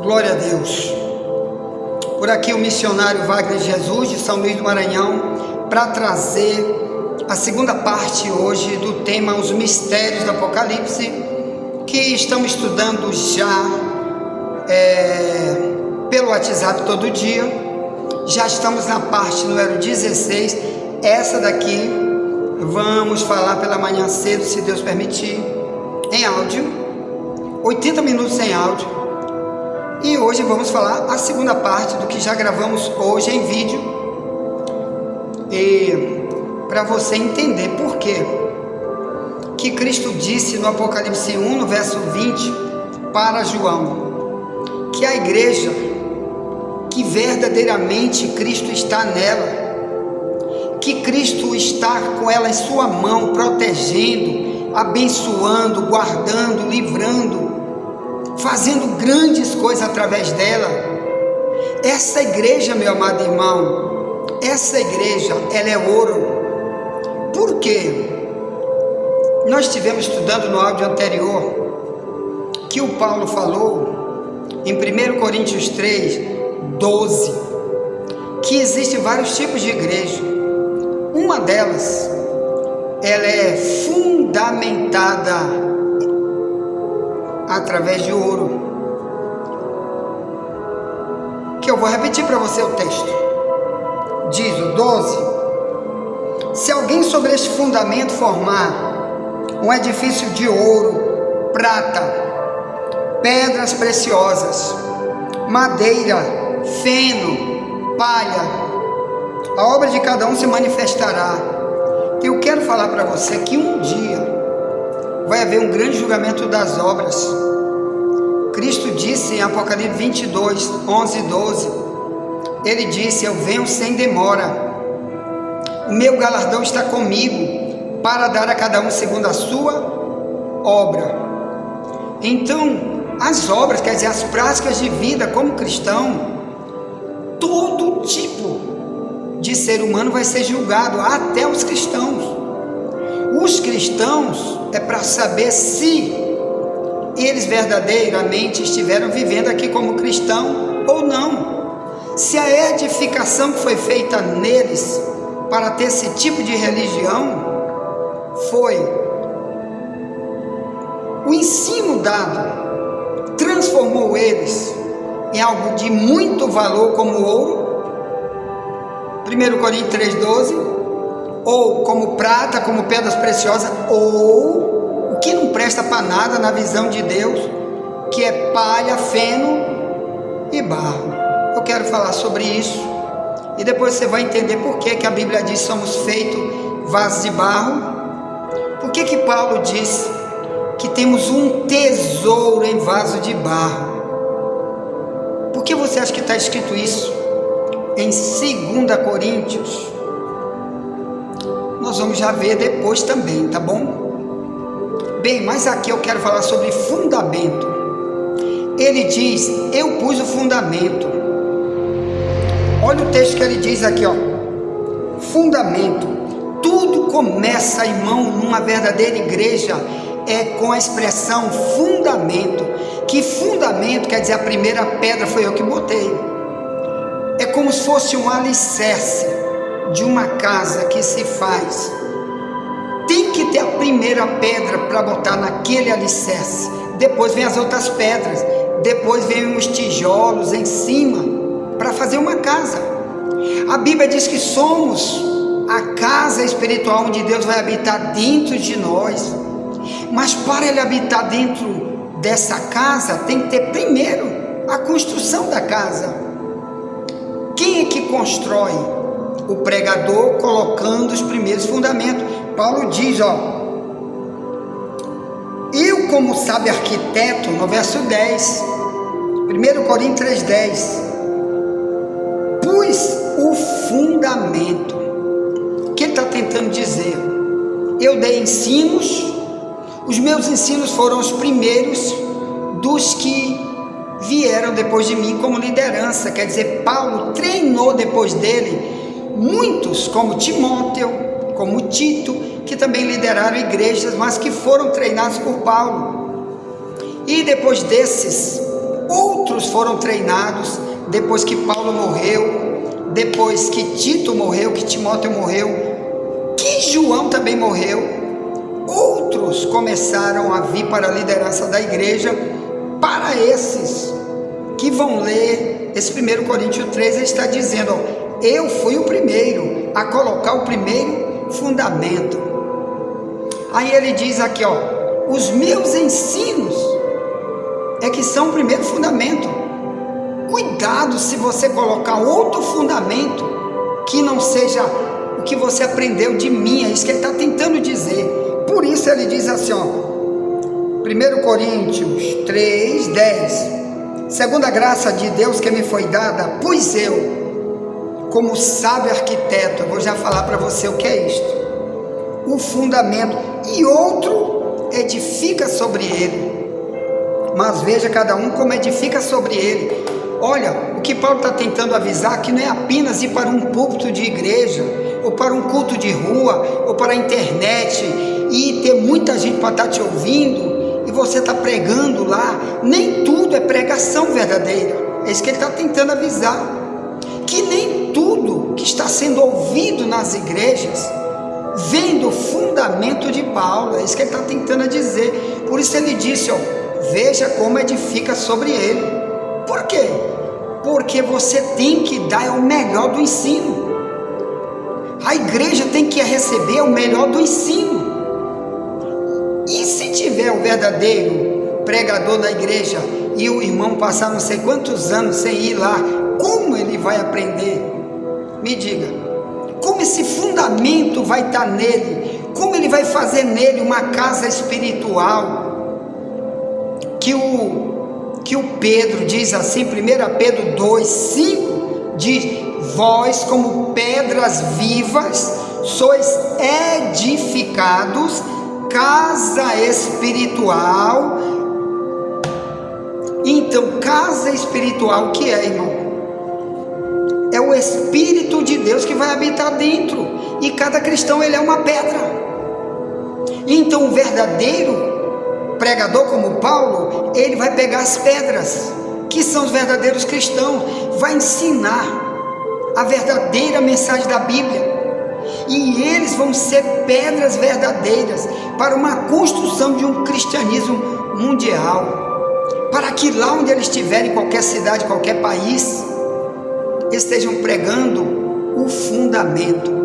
Glória a Deus. Por aqui o missionário Wagner Jesus de São Luís do Maranhão para trazer a segunda parte hoje do tema Os Mistérios do Apocalipse, que estamos estudando já pelo WhatsApp todo dia. Já estamos na parte número 16. Essa daqui vamos falar pela manhã cedo, se Deus permitir, em áudio, 80 minutos em áudio. E hoje vamos falar a segunda parte do que já gravamos hoje em vídeo, e para você entender por quê que Cristo disse no Apocalipse 1, no verso 20, para João, que a igreja, que verdadeiramente Cristo está nela, que Cristo está com ela em sua mão, protegendo, abençoando, guardando, livrando, fazendo grandes coisas através dela. Essa igreja, meu amado irmão, essa igreja, ela é ouro. Por quê? Nós estivemos estudando no áudio anterior que o Paulo falou em 1 Coríntios 3, 12, que existem vários tipos de igreja. Uma delas, ela é fundamentada através de ouro, que eu vou repetir para você o texto. Diz o 12: se alguém sobre este fundamento formar um edifício de ouro, prata, pedras preciosas, madeira, feno, palha, a obra de cada um se manifestará. Eu quero falar para você que um dia vai haver um grande julgamento das obras. Cristo disse em Apocalipse 22, 11 e 12, ele disse: eu venho sem demora, o meu galardão está comigo, para dar a cada um segundo a sua obra. Então, as obras, quer dizer, as práticas de vida como cristão, todo tipo de ser humano vai ser julgado, até os cristãos. Os cristãos é para saber se eles verdadeiramente estiveram vivendo aqui como cristão ou não. Se a edificação que foi feita neles para ter esse tipo de religião foi o ensino dado, transformou eles em algo de muito valor como ouro, 1 Coríntios 3,12, ou como prata, como pedras preciosas, ou o que não presta para nada na visão de Deus, que é palha, feno e barro. Eu quero falar sobre isso, e depois você vai entender por que a Bíblia diz que somos feitos vasos de barro. Por que Paulo diz que temos um tesouro em vaso de barro? Por que você acha que está escrito isso em 2 Coríntios? Nós vamos já ver depois também, tá bom? Bem, mas aqui eu quero falar sobre fundamento. Ele diz: eu pus o fundamento. Olha o texto que ele diz aqui, ó. Fundamento. Tudo começa, irmão, numa verdadeira igreja, com a expressão fundamento. Que fundamento quer dizer a primeira pedra foi eu que botei. É como se fosse um alicerce de uma casa que se faz. Tem que ter a primeira pedra para botar naquele alicerce. Depois vem as outras pedras. Depois vem os tijolos em cima para fazer uma casa. A Bíblia diz que somos a casa espiritual onde Deus vai habitar dentro de nós. Mas para Ele habitar dentro dessa casa, tem que ter primeiro a construção da casa. Quem é que constrói? O pregador, colocando os primeiros fundamentos. Paulo diz, ó: eu, como sábio arquiteto, no verso 10, 1 Coríntios 3,10, pus o fundamento. O que ele está tentando dizer? Eu dei ensinos, os meus ensinos foram os primeiros dos que vieram depois de mim como liderança. Quer dizer, Paulo treinou depois dele muitos, como Timóteo, como Tito, que também lideraram igrejas, mas que foram treinados por Paulo. E depois desses, outros foram treinados depois que Paulo morreu, depois que Tito morreu, que Timóteo morreu, que João também morreu. Outros começaram a vir para a liderança da igreja. Para esses que vão ler esse 1 Coríntios 3, ele está dizendo, ó, eu fui o primeiro a colocar o primeiro fundamento. Aí ele diz aqui, ó, os meus ensinos é que são o primeiro fundamento. Cuidado se você colocar outro fundamento que não seja o que você aprendeu de mim. É isso que ele está tentando dizer. Por isso ele diz assim, ó, 1 Coríntios 3, 10, segundo a graça de Deus que me foi dada, pois eu, como sábio arquiteto, eu vou já falar para você o que é isto, o fundamento, e outro edifica sobre ele, mas veja cada um como edifica sobre ele. Olha, o que Paulo está tentando avisar que não é apenas ir para um púlpito de igreja, ou para um culto de rua, ou para a internet, e ter muita gente para estar te ouvindo, e você está pregando lá. Nem tudo é pregação verdadeira. É isso que ele está tentando avisar, que nem tudo que está sendo ouvido nas igrejas vem do fundamento de Paulo. É isso que ele está tentando dizer. Por isso ele disse, ó, veja como edifica sobre ele. Por quê? Porque você tem que dar o melhor do ensino. A igreja tem que receber o melhor do ensino. E se tiver um verdadeiro pregador na igreja e o irmão passar não sei quantos anos sem ir lá, como ele vai aprender? Me diga, como esse fundamento vai estar nele? Como ele vai fazer nele uma casa espiritual? Que o Pedro diz assim, 1 Pedro 2, 5, diz, vós como pedras vivas sois edificados, casa espiritual. Então, casa espiritual, o que é, irmão? É o Espírito de Deus que vai habitar dentro, e cada cristão ele é uma pedra. Então o verdadeiro pregador como Paulo, ele vai pegar as pedras, que são os verdadeiros cristãos, vai ensinar a verdadeira mensagem da Bíblia, e eles vão ser pedras verdadeiras para uma construção de um cristianismo mundial, para que lá onde eles estiverem, em qualquer cidade, qualquer país, estejam pregando o fundamento,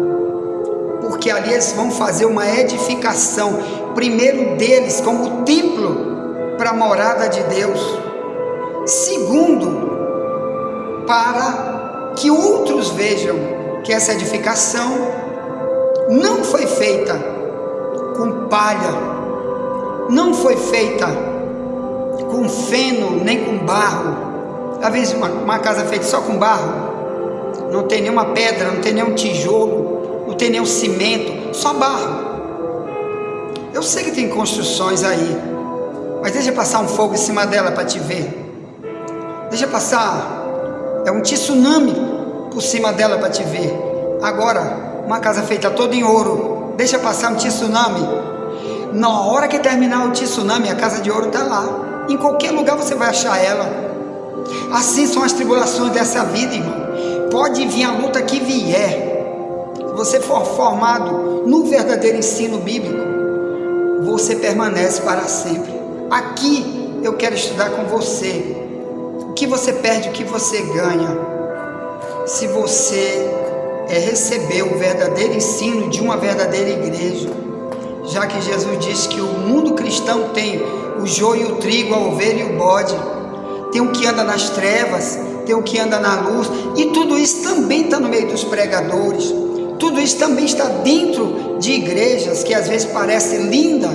porque ali eles vão fazer uma edificação, primeiro deles como templo para a morada de Deus, segundo, para que outros vejam que essa edificação não foi feita com palha, não foi feita com feno, nem com barro. Às vezes uma casa feita só com barro, não tem nenhuma pedra, não tem nenhum tijolo, não tem nenhum cimento, só barro. Eu sei que tem construções aí, mas deixa passar um fogo em cima dela para te ver. Deixa passar um tsunami por cima dela para te ver. Agora, uma casa feita toda em ouro, deixa passar um tsunami. Na hora que terminar o tsunami, a casa de ouro está lá. Em qualquer lugar você vai achar ela. Assim são as tribulações dessa vida, irmão. Pode vir a luta que vier, se você for formado no verdadeiro ensino bíblico, você permanece para sempre. Aqui eu quero estudar com você o que você perde, o que você ganha, se você receber o verdadeiro ensino de uma verdadeira igreja, já que Jesus disse que o mundo cristão tem o joio, o trigo, a ovelha e o bode, tem o que anda nas trevas, tem o que anda na luz, e tudo isso também está no meio dos pregadores, tudo isso também está dentro de igrejas que às vezes parece linda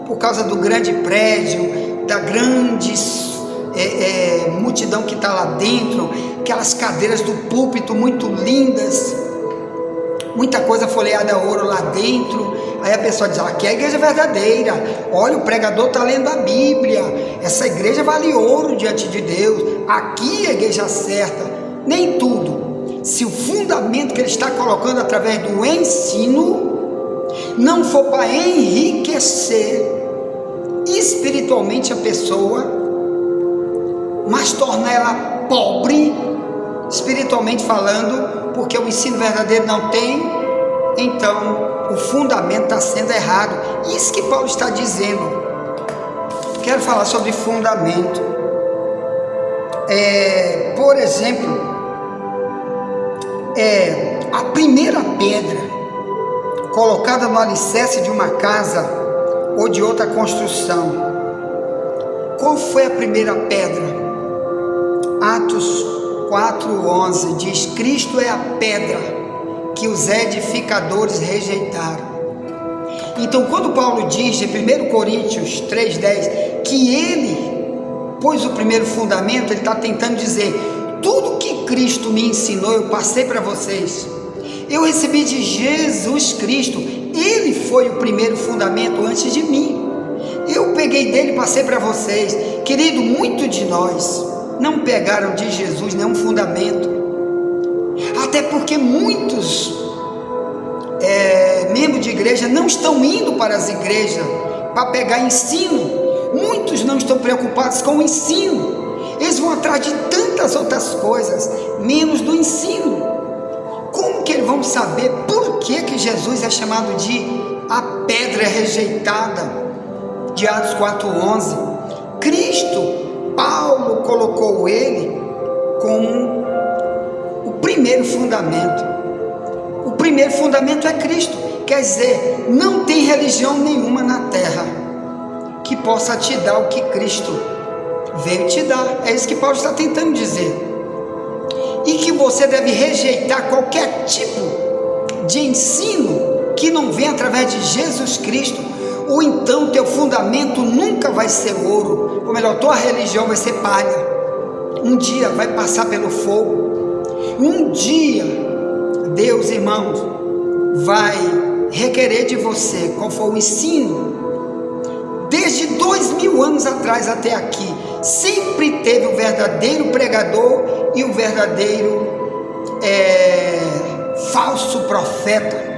por causa do grande prédio, da grande multidão que está lá dentro, aquelas cadeiras do púlpito muito lindas, muita coisa folheada a ouro lá dentro. Aí a pessoa diz, aqui é a igreja verdadeira, olha, o pregador está lendo a Bíblia, essa igreja vale ouro diante de Deus, aqui é a igreja certa. Nem tudo, se o fundamento que ele está colocando através do ensino não for para enriquecer espiritualmente a pessoa, mas torna ela pobre, espiritualmente falando, porque o ensino verdadeiro não tem, então o fundamento está sendo errado. Isso que Paulo está dizendo. Quero falar sobre fundamento. Por exemplo, a primeira pedra colocada no alicerce de uma casa ou de outra construção. Qual foi a primeira pedra? Atos 4:11 diz: Cristo é a pedra que os edificadores rejeitaram. Então, quando Paulo diz em 1 Coríntios 3:10 que ele pôs o primeiro fundamento, ele está tentando dizer: tudo que Cristo me ensinou, eu passei para vocês. Eu recebi de Jesus Cristo, ele foi o primeiro fundamento antes de mim. Eu peguei dele e passei para vocês. Querido, muitos de nós não pegaram de Jesus nenhum fundamento, até porque muitos membros de igreja não estão indo para as igrejas para pegar ensino. Muitos não estão preocupados com o ensino, eles vão atrás de tantas outras coisas, menos do ensino. Como que eles vão saber por que Jesus é chamado de a pedra rejeitada, de Atos 4:11? Cristo, Paulo colocou ele como o primeiro fundamento. O primeiro fundamento é Cristo, quer dizer, não tem religião nenhuma na terra que possa te dar o que Cristo veio te dar. É isso que Paulo está tentando dizer. E que você deve rejeitar qualquer tipo de ensino que não vem através de Jesus Cristo, ou então teu fundamento nunca vai ser ouro, ou melhor, tua religião vai ser palha. Um dia vai passar pelo fogo. Um dia Deus, irmãos, vai requerer de você qual foi o ensino. Desde 2000 anos atrás até aqui, sempre teve o verdadeiro pregador e o verdadeiro falso profeta.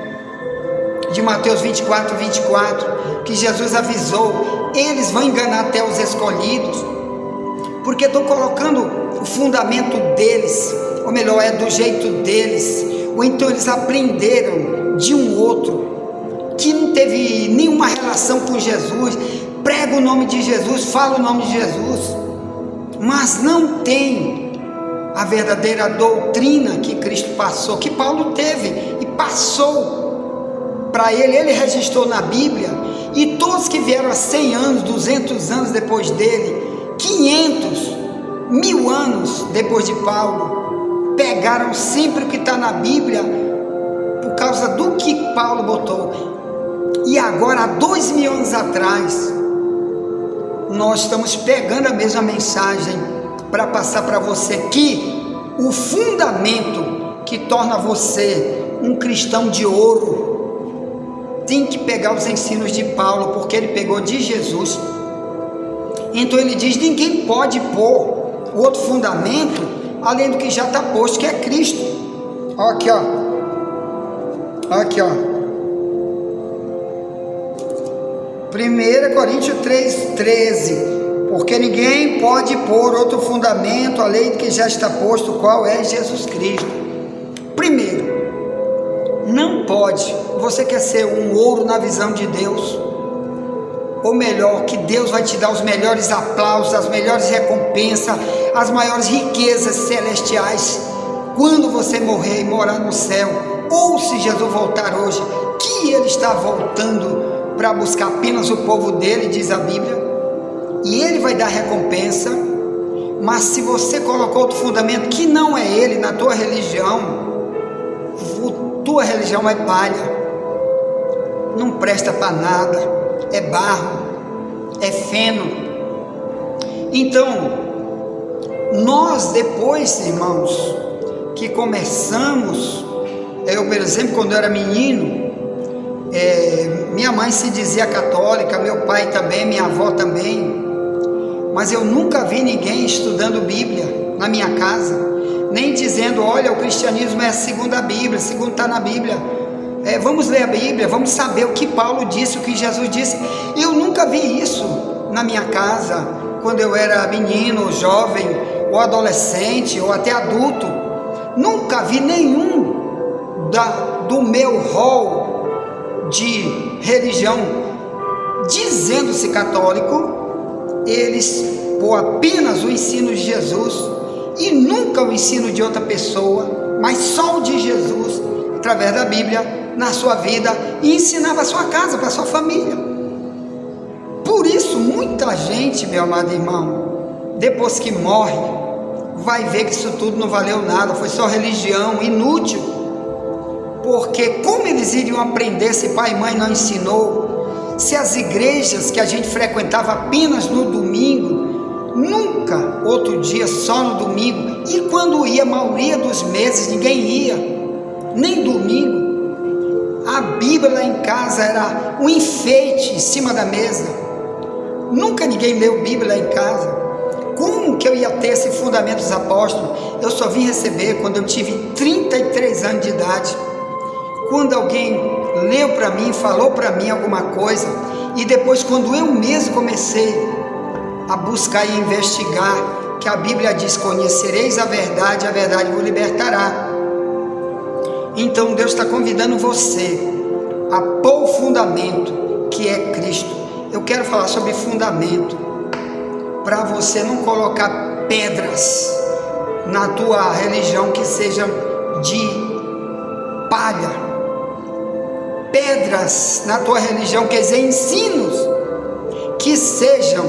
De Mateus 24:24, que Jesus avisou: eles vão enganar até os escolhidos, porque estão colocando o fundamento deles, ou melhor, é do jeito deles, ou então eles aprenderam de um outro que não teve nenhuma relação com Jesus, prega o nome de Jesus, fala o nome de Jesus, mas não tem a verdadeira doutrina que Cristo passou, que Paulo teve e passou para ele registrou na Bíblia, e todos que vieram há 100 anos, 200 anos depois dele, 500, 1000 anos depois de Paulo, pegaram sempre o que está na Bíblia, por causa do que Paulo botou. E agora, há 2000 anos atrás, nós estamos pegando a mesma mensagem para passar para você que o fundamento que torna você um cristão de ouro tem que pegar os ensinos de Paulo, porque ele pegou de Jesus. Então ele diz: ninguém pode pôr outro fundamento além do que já está posto, que é Cristo. Aqui, ó. Aqui, ó. 1 Coríntios 3:13, porque ninguém pode pôr outro fundamento além do que já está posto, qual é Jesus Cristo. Primeiro, não pode. Você quer ser um ouro na visão de Deus, ou melhor, que Deus vai te dar os melhores aplausos, as melhores recompensas, as maiores riquezas celestiais quando você morrer e morar no céu, ou se Jesus voltar hoje, que ele está voltando para buscar apenas o povo dele, diz a Bíblia, e ele vai dar recompensa. Mas se você colocou outro fundamento que não é ele na tua religião, tua religião é palha, não presta para nada, é barro, é feno. Então, nós depois, irmãos, que começamos, eu, por exemplo, quando eu era menino, minha mãe se dizia católica, meu pai também, minha avó também, mas eu nunca vi ninguém estudando Bíblia na minha casa, nem dizendo: olha, o cristianismo é segundo a Bíblia, segundo está na Bíblia, vamos ler a Bíblia, vamos saber o que Paulo disse, o que Jesus disse. Eu nunca vi isso na minha casa. quando eu era menino, ou jovem, ou adolescente, ou até adulto. Nunca vi nenhum do meu rol de religião dizendo-se católico, eles pôr apenas o ensino de Jesus e nunca o ensino de outra pessoa, mas só o de Jesus, através da Bíblia, na sua vida, e ensinava a sua casa, para a sua família. Por isso, muita gente, meu amado irmão, depois que morre, vai ver que isso tudo não valeu nada, foi só religião, inútil, porque como eles iriam aprender se pai e mãe não ensinou? Se as igrejas que a gente frequentava apenas no domingo, nunca outro dia, só no domingo, e quando ia, a maioria dos meses, ninguém ia, nem domingo. A Bíblia lá em casa era um enfeite em cima da mesa, nunca ninguém leu Bíblia lá em casa. Como que eu ia ter esse fundamento dos apóstolos? Eu só vim receber quando eu tive 33 anos de idade, quando alguém leu para mim, falou para mim alguma coisa, e depois quando eu mesmo comecei a buscar e investigar, que a Bíblia diz: conhecereis a verdade vos libertará. Então Deus está convidando você a pôr o fundamento, que é Cristo. Eu quero falar sobre fundamento, para você não colocar pedras na tua religião que sejam de palha, pedras na tua religião, quer dizer, ensinos que sejam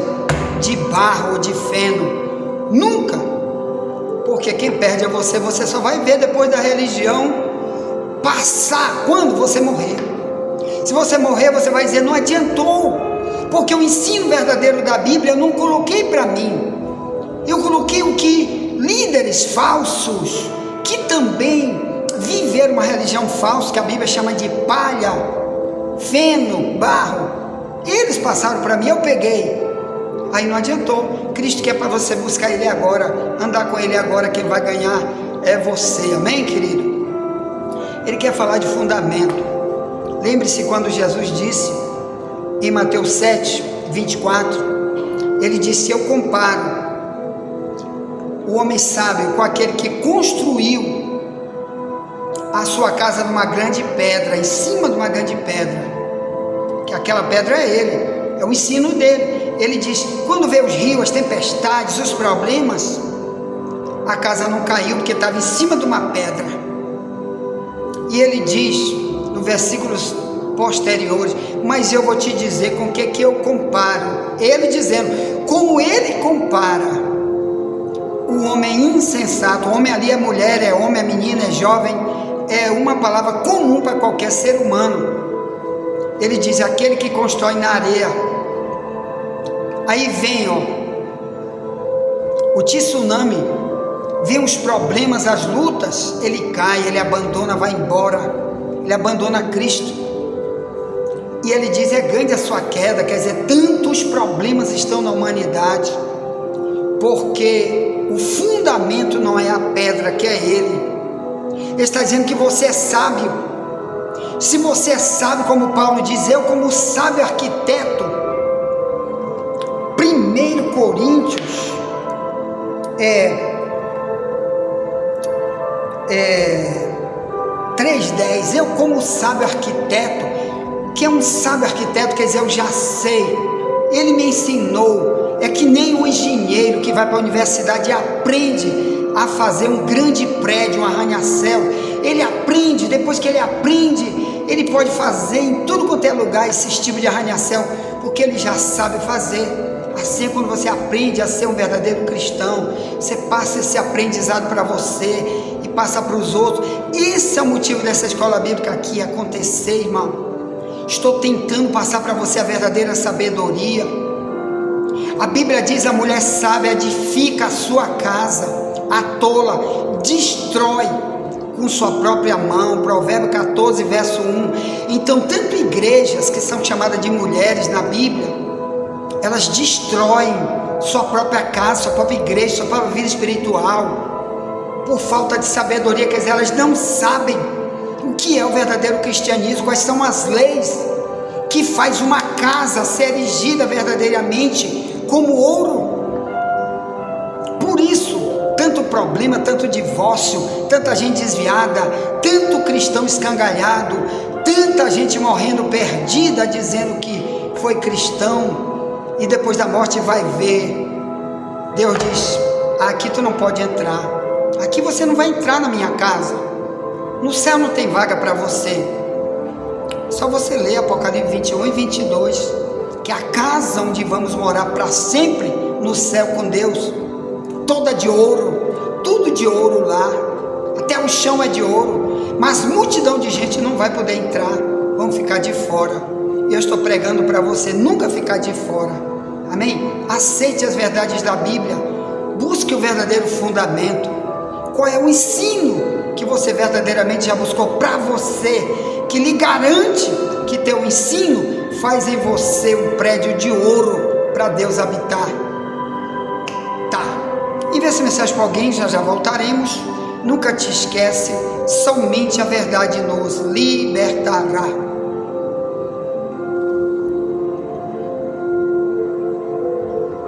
de barro ou de feno, nunca, porque quem perde é você. Você só vai ver depois da religião passar, quando você morrer. Se você morrer, você vai dizer: não adiantou, porque o ensino verdadeiro da Bíblia eu não coloquei para mim, eu coloquei o que líderes falsos, que também viver uma religião falsa, que a Bíblia chama de palha, feno, barro, eles passaram para mim, eu peguei, aí não adiantou. Cristo quer para você buscar Ele agora, andar com Ele agora, quem vai ganhar é você, amém, querido? Ele quer falar de fundamento. Lembre-se quando Jesus disse, em Mateus 7, 24, Ele disse: eu comparo o homem sábio com aquele que construiu a sua casa numa grande pedra, em cima de uma grande pedra, que aquela pedra é Ele, é o ensino dele. Ele diz: quando veio os rios, as tempestades, os problemas, a casa não caiu porque estava em cima de uma pedra. E ele diz no versículos posteriores: mas eu vou te dizer com o que eu comparo. Ele dizendo, como ele compara o homem insensato, o homem ali é mulher, é homem, é menina, é jovem, é uma palavra comum para qualquer ser humano. Ele diz: aquele que constrói na areia. Aí vem o tsunami, vem os problemas, as lutas, ele cai, ele abandona, vai embora, ele abandona Cristo. E ele diz: é grande a sua queda, quer dizer, tantos problemas estão na humanidade, porque o fundamento não é a pedra, que é Ele. Ele está dizendo que você é sábio. Se você é sábio, como Paulo diz, eu como sábio arquiteto, 1 Coríntios 3,10, eu como sábio arquiteto, que é um sábio arquiteto, quer dizer, eu já sei, ele me ensinou. É que nem um engenheiro que vai para a universidade e aprende a fazer um grande prédio, um arranha-céu. Ele aprende, depois que ele aprende, ele pode fazer em tudo quanto é lugar esse tipo de arranha-céu, porque ele já sabe fazer. Assim, quando você aprende a ser um verdadeiro cristão, você passa esse aprendizado para você e passa para os outros. Esse é o motivo dessa escola bíblica aqui acontecer, irmão. Estou tentando passar para você a verdadeira sabedoria. A Bíblia diz: a mulher sábia edifica a sua casa, a tola destrói com sua própria mão. Provérbio 14, verso 1. Então, tanto igrejas que são chamadas de mulheres na Bíblia, elas destroem sua própria casa, sua própria igreja, sua própria vida espiritual, por falta de sabedoria. Quer dizer, elas não sabem o que é o verdadeiro cristianismo, quais são as leis que faz uma casa ser erigida verdadeiramente como ouro. problema, tanto divórcio, tanta gente desviada, tanto cristão escangalhado, tanta gente morrendo perdida, dizendo que foi cristão e depois da morte vai ver. Deus diz: aqui tu não pode entrar, aqui você não vai entrar na minha casa, no céu não tem vaga para você. Só você ler Apocalipse 21 e 22, que é a casa onde vamos morar para sempre no céu com Deus, toda de ouro, tudo de ouro lá, até o chão é de ouro, mas multidão de gente não vai poder entrar, vão ficar de fora. Eu estou pregando para você nunca ficar de fora, amém? Aceite as verdades da Bíblia, busque o verdadeiro fundamento. Qual é o ensino que você verdadeiramente já buscou para você, que lhe garante que teu ensino faz em você um prédio de ouro para Deus habitar? Tá, envia essa mensagem para alguém, já voltaremos. Nunca te esquece, somente a verdade nos libertará.